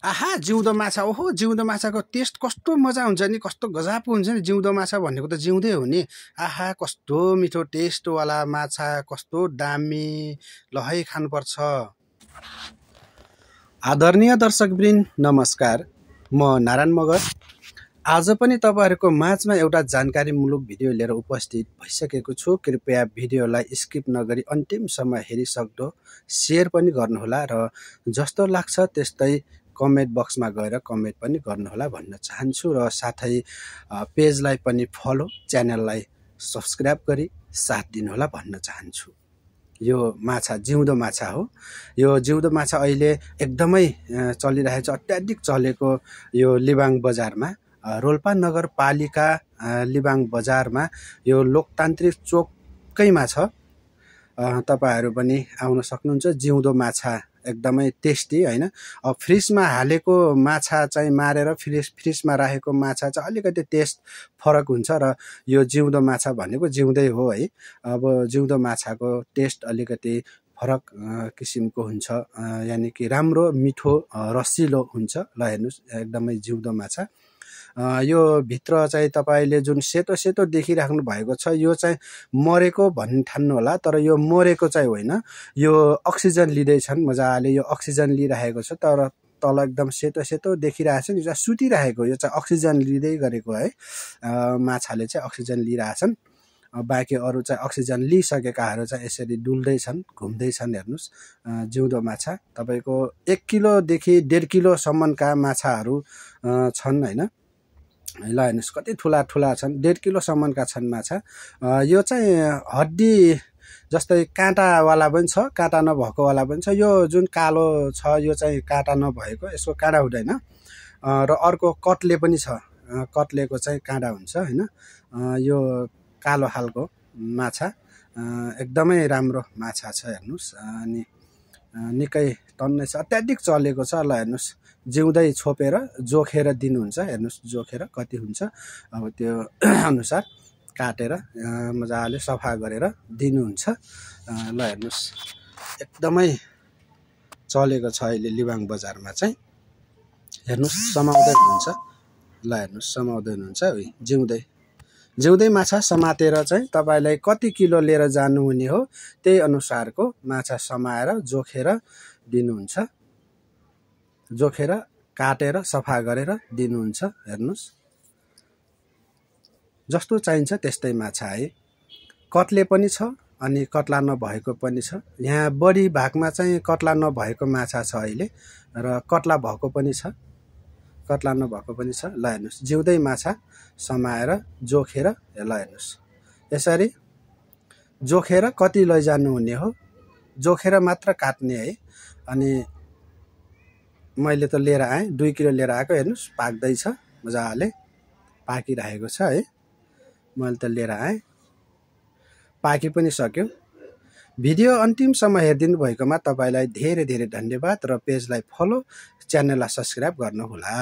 आहा जिउँदो माछा ओहो जिउँदो माछाको टेस्ट कस्तो मजा हुन्छ नि कस्तो गजबको हुन्छ नि जिउँदो माछा भनेको त जिउँदै हो नि आहा कस्तो मिठो टेस्टवाला माछा कस्तो दामी ल है खानुपर्छ। आदरणीय दर्शकवृन्द नमस्कार, म नारायण मगर आज पनि तपाईहरुको माझमा एउटा जानकारीमूलक भिडियो लिएर उपस्थित भइसकेको छु। कृपया भिडियोलाई स्किप नगरी अन्तिमसम्म हेरिसक्दो शेयर पनि गर्नुहोला र जस्तो लाग्छ त्यस्तै कमेन्ट बक्समा गएर कमेन्ट पनि गर्नुहोला भन्न चाहन्छु र साथै पेजलाई पनि फलो, च्यानललाई सब्स्क्राइब गरी साथ दिनुहोला भन्न चाहन्छु। यो माछा जिउँदो माछा हो। यो जिउँदो माछा अहिले एकदमै चलिरहेको छ, अत्याधिक चलेको यो लिबाङ बजारमा, रोल्पा नगरपालिका लिबाङ बजारमा यो लोकतान्त्रिक चोककैमा छ। तपाईहरु पनि आउन सक्नुहुन्छ। जिउँदो माछा एकदमै टेस्टी हैन। अब फ्रिजमा हालेको माछा चाहिँ मारेर फ्रिजमा राखेको माछा चाहिँ अलिकति टेस्ट फरक हुन्छ र यो जिउँदो माछा भनेको जिउँदै हो है। अब जिउँदो माछाको टेस्ट अलिकति फरक किसिमको हुन्छ, यानि कि राम्रो मिठो रसिलो हुन्छ। ल हेर्नुस् एकदमै जिउँदो माछा। यो भित्र चाहिँ तपाईले जुन सेतो सेतो देखिराख्नु भएको छ यो चाहिँ मरेको भन्ने ठान्नु होला, तर यो मरेको चाहिँ होइन। यो अक्सिजन लिँदैछन् मजाले, यो अक्सिजन लिइरहेको छ। तर तल एकदम सेतो सेतो देखिरहेछ नि, यो चाहिँ सुतिरहेको, यो चाहिँ अक्सिजन लिँदै गरेको है। माछाले चाहिँ अक्सिजन लिइरहेछन्। बाँकी अरू चाहिँ अक्सिजन लिइसकेकाहरू चाहिँ यसरी डुल्दैछन्, घुम्दैछन्। हेर्नुस् जिउँदो माछा तपाईको 1 किलोदेखि 1.5 किलोसम्मका माछाहरू छन् हैन। ल हेर्नुस् कति ठुला ठुला छन्, 1.5 किलोसम्मका छन् माछा। यो चाहिँ हड्डी जस्तै काँटावाला पनि छ, काँटा नभएकोवाला पनि छ। यो जुन कालो छ यो चाहिँ काँटा नभएको, यसको काँटा हुँदैन। र अर्को कत्ले पनि छ, कत्लेको चाहिँ काँटा हुन्छ हैन। यो कालो खालको माछा एकदमै राम्रो माछा छ हेर्नुस्। अनि निकै टन्नै छ, अत्याधिक चलेको छ। ल हेर्नुस् जिउँदै छोपेर जोखेर दिनुहुन्छ। हेर्नुस् जोखेर कति हुन्छ अब त्यो अनुसार काटेर मजाले सफा गरेर दिनुहुन्छ। ल हेर्नुस् एकदमै चलेको छ अहिले लिबाङ बजारमा चाहिँ। हेर्नुस् समाउँदै हुनुहुन्छ। ल हेर्नुस् समाउँदै हुनुहुन्छ। जिउँदै माछा समातेर चाहिँ तपाईलाई कति किलो लिएर जानुहुने हो त्यही अनुसारको माछा समाएर जोखेर दिनुहुन्छ। जोखेर काटेर सफा गरेर दिनुहुन्छ। हेर्नुस् जस्तो चाहिन्छ त्यस्तै माछा है। कत्ले पनि छ अनि कत्ला नभएको पनि छ। यहाँ बढी भागमा चाहिँ कत्ला नभएको माछा छ अहिले, र कत्ला भएको पनि छ, कत्ला नभएको पनि छ। ल हेर्नुस् जिउँदै माछा समाएर जोखेर, ल हेर्नुस् यसरी जोखेर कति लैजानु हुने हो जोखेर मात्र काट्ने है। अनि मैले त लिएर आएँ, 2 किलो लिएर आएको। हेर्नुस् पाक्दैछ मजाले, पाकिरहेको छ है। मैले त लिएर आएँ, पाकी पनि सक्यो। भिडियो अन्तिमसम्म हेरिदिनु भएकोमा तपाईलाई धेरै धेरै धन्यवाद र पेजलाई फलो, च्यानललाई सब्स्क्राइब गर्नुहोला।